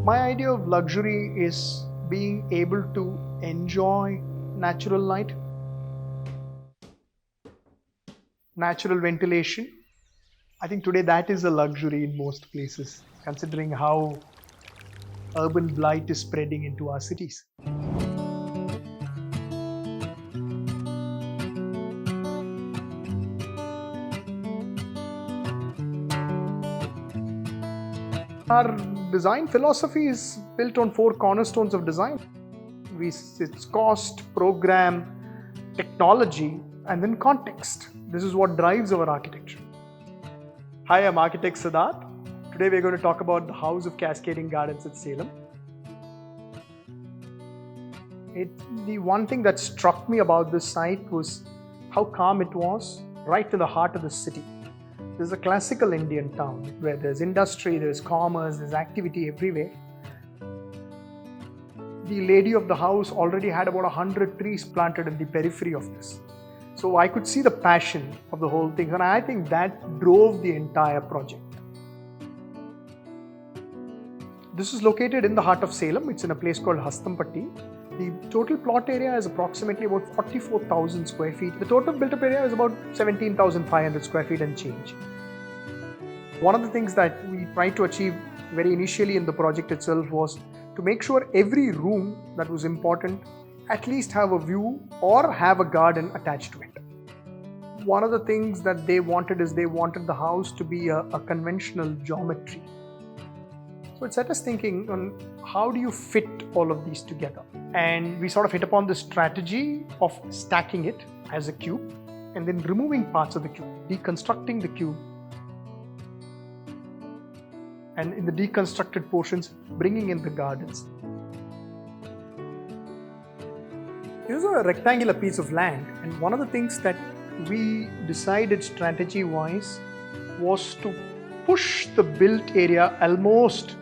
My idea of luxury is being able to enjoy natural light, natural ventilation. I think today that is a luxury in most places, considering how urban blight is spreading into our cities. Our design philosophy is built on 4 cornerstones of design. It's cost, program, technology, and then context. This is what drives our architecture. Hi, I'm architect Siddharth. Today we're going to talk about the House of Cascading Gardens at Salem. The one thing that struck me about this site was how calm it was, right in the heart of the city. This is a classical Indian town where there's industry, there's commerce, there's activity everywhere. The lady of the house already had about 100 trees planted in the periphery of this. So I could see the passion of the whole thing, and I think that drove the entire project. This is located in the heart of Salem. It's in a place called Hastampatti. The total plot area is approximately about 44,000 square feet. The total built-up area is about 17,500 square feet and change. One of the things that we tried to achieve very initially in the project itself was to make sure every room that was important at least have a view or have a garden attached to it. One of the things that they wanted is they wanted the house to be a conventional geometry. So it set us thinking on how do you fit all of these together. And we sort of hit upon the strategy of stacking it as a cube and then removing parts of the cube, deconstructing the cube, and in the deconstructed portions, bringing in the gardens. It was a rectangular piece of land, and one of the things that we decided strategy-wise was to push the built area almost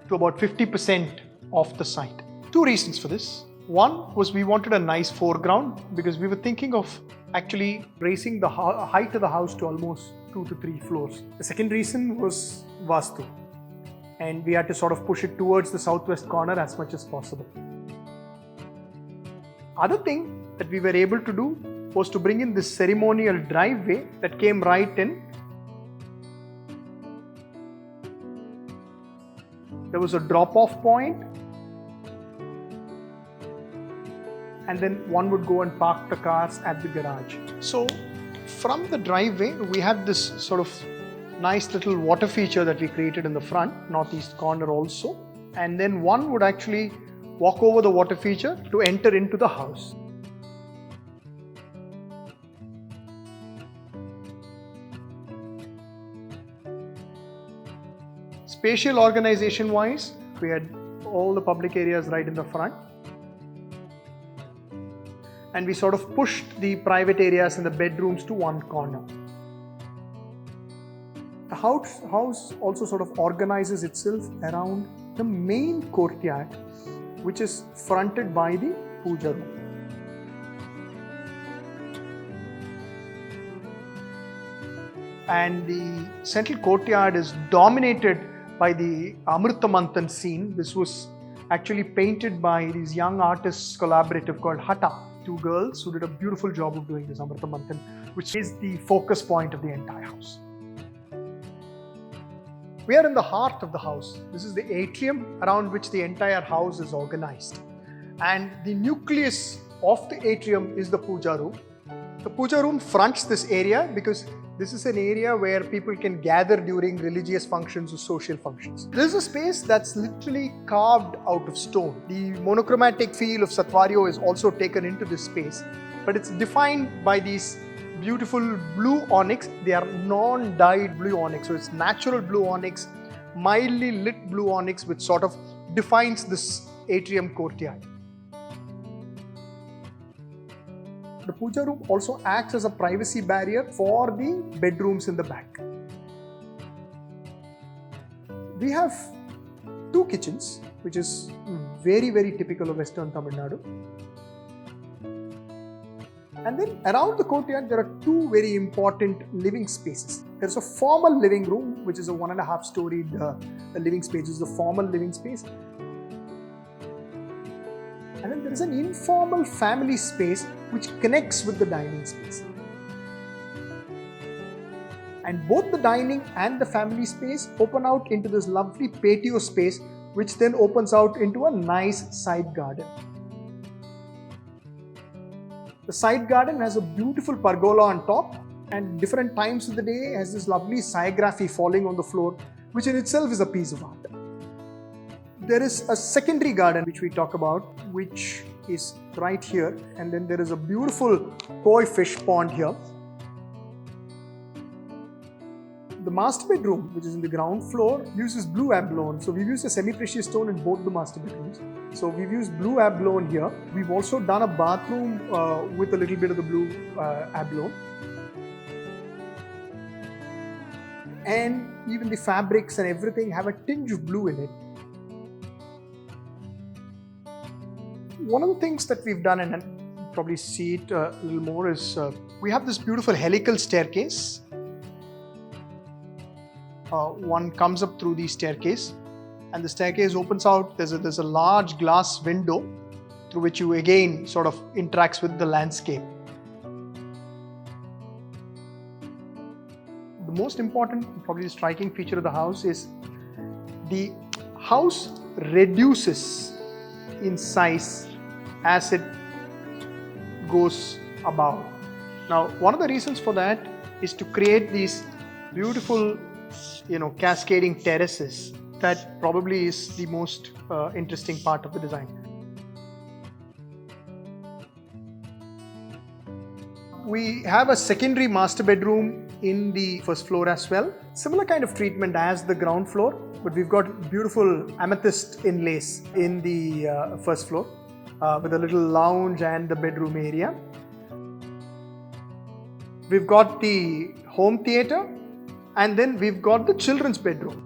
to about 50% of the site. 2 reasons for this. One was we wanted a nice foreground because we were thinking of actually raising the height of the house to almost 2 to 3 floors. The second reason was Vastu, and we had to sort of push it towards the southwest corner as much as possible. Other thing that we were able to do was to bring in this ceremonial driveway that came right in. There was a drop-off point, and then one would go and park the cars at the garage. So from the driveway, we have this sort of nice little water feature that we created in the front, northeast corner also. And then one would actually walk over the water feature to enter into the house. Spatial organization wise, we had all the public areas right in the front. And we sort of pushed the private areas and the bedrooms to one corner. The house also sort of organizes itself around the main courtyard, which is fronted by the puja room. And the central courtyard is dominated by the Amritamantan scene. This was actually painted by these young artists collaborative called Hata, 2 girls who did a beautiful job of doing this Amritamantan, which is the focus point of the entire house. We are in the heart of the house. This is the atrium around which the entire house is organized. And the nucleus of the atrium is the puja room. The puja room fronts this area because this is an area where people can gather during religious functions or social functions. This is a space that's literally carved out of stone. The monochromatic feel of Satvario is also taken into this space, but it's defined by these beautiful blue onyx. They are non-dyed blue onyx, so it's natural blue onyx, mildly lit blue onyx, which sort of defines this atrium courtyard. The puja room also acts as a privacy barrier for the bedrooms in the back. We have 2 kitchens, which is very, very typical of Western Tamil Nadu. And then around the courtyard, there are two very important living spaces. There's a formal living room, which is a 1.5 storied living space. This is the formal living space. And then there is an informal family space which connects with the dining space. And both the dining and the family space open out into this lovely patio space, which then opens out into a nice side garden. The side garden has a beautiful pergola on top, and different times of the day has this lovely scigraphy falling on the floor, which in itself is a piece of art. There is a secondary garden which we talk about, which is right here, and then there is a beautiful koi fish pond here. The master bedroom, which is in the ground floor, uses blue abalone. So we've used a semi-precious stone in both the master bedrooms. So we've used blue abalone here. We've also done a bathroom with a little bit of the blue abalone. And even the fabrics and everything have a tinge of blue in it. One of the things that we've done, and you'll probably see it a little more, is we have this beautiful helical staircase. One comes up through the staircase, and the staircase opens out. There's a large glass window through which you again sort of interacts with the landscape. The most important, probably the striking feature of the house is the house reduces in size as it goes above. Now, one of the reasons for that is to create these beautiful cascading terraces. That probably is the most interesting part of the design. We have a secondary master bedroom in the first floor as well. Similar kind of treatment as the ground floor, but we've got beautiful amethyst inlays in the first floor with a little lounge and the bedroom area. We've got the home theatre, and then we've got the children's bedroom.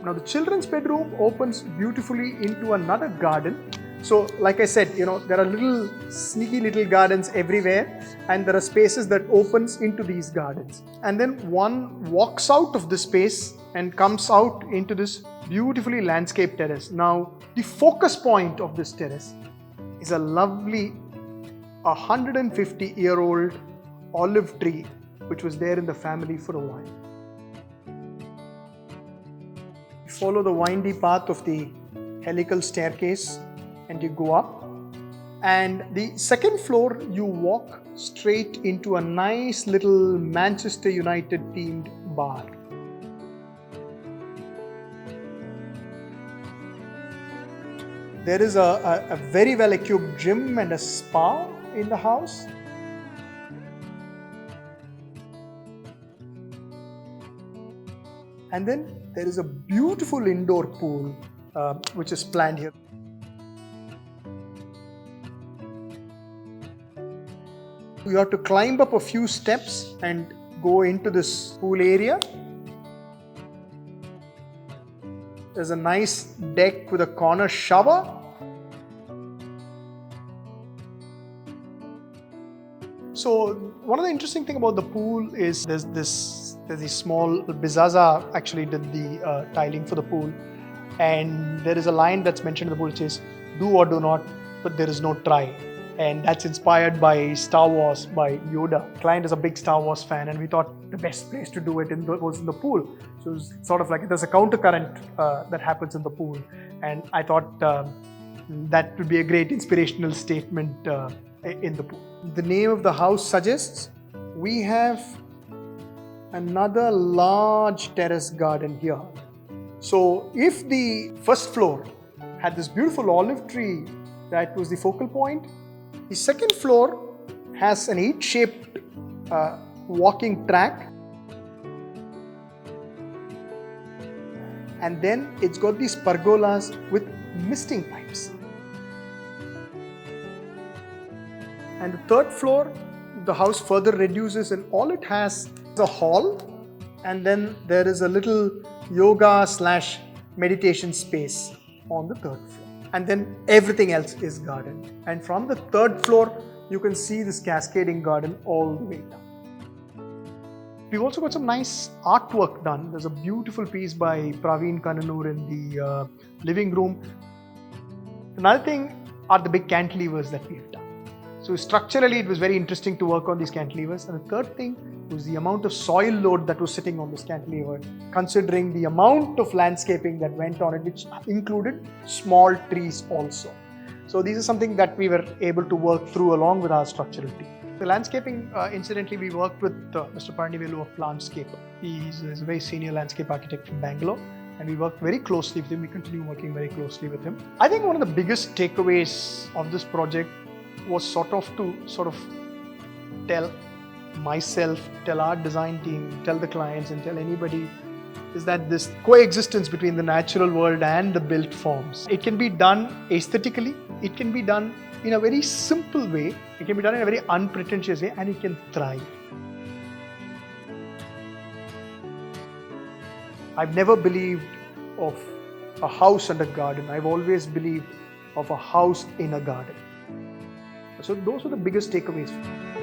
Now the children's bedroom opens beautifully into another garden. So like I said, there are little sneaky little gardens everywhere, and there are spaces that opens into these gardens. And then one walks out of this space and comes out into this beautifully landscaped terrace. Now the focus point of this terrace is a lovely 150-year-old olive tree which was there in the family for a while. You follow the windy path of the helical staircase and you go up, and the second floor you walk straight into a nice little Manchester United themed bar. There is a very well equipped gym and a spa in the house. And then there is a beautiful indoor pool which is planned here. You have to climb up a few steps and go into this pool area. There's a nice deck with a corner shower. So one of the interesting things about the pool is there's this small Bizaza actually did the tiling for the pool, and there is a line that's mentioned in the pool which is "Do or do not, but there is no try." And that's inspired by Star Wars, by Yoda. The client is a big Star Wars fan, and we thought the best place to do it was in the pool. So it was sort of like there's a countercurrent that happens in the pool, and I thought that would be a great inspirational statement in the pool. The name of the house suggests we have another large terrace garden here. So if the first floor had this beautiful olive tree that was the focal point, the second floor has an H-shaped walking track, and then it's got these pergolas with misting pipes. And the third floor, the house further reduces, and all it has is a hall, and then there is a little yoga / meditation space on the third floor. and then everything else is garden. And from the third floor, you can see this cascading garden all the way down. We've also got some nice artwork done. There's a beautiful piece by Praveen Kananur in the living room. Another thing are the big cantilevers that we've done. So structurally, it was very interesting to work on these cantilevers. And the third thing was the amount of soil load that was sitting on this cantilever, considering the amount of landscaping that went on it, which included small trees also. So these are something that we were able to work through along with our structural team. The landscaping, incidentally, we worked with Mr. Parnivelu of Plantscape. He's a very senior landscape architect from Bangalore, and we worked very closely with him. We continue working very closely with him. I think one of the biggest takeaways of this project was sort of tell myself, tell our design team, tell the clients, and tell anybody, is that this coexistence between the natural world and the built forms. It can be done aesthetically, it can be done in a very simple way, it can be done in a very unpretentious way, and it can thrive. I've never believed of a house and a garden. I've always believed of a house in a garden. So those were the biggest takeaways for me.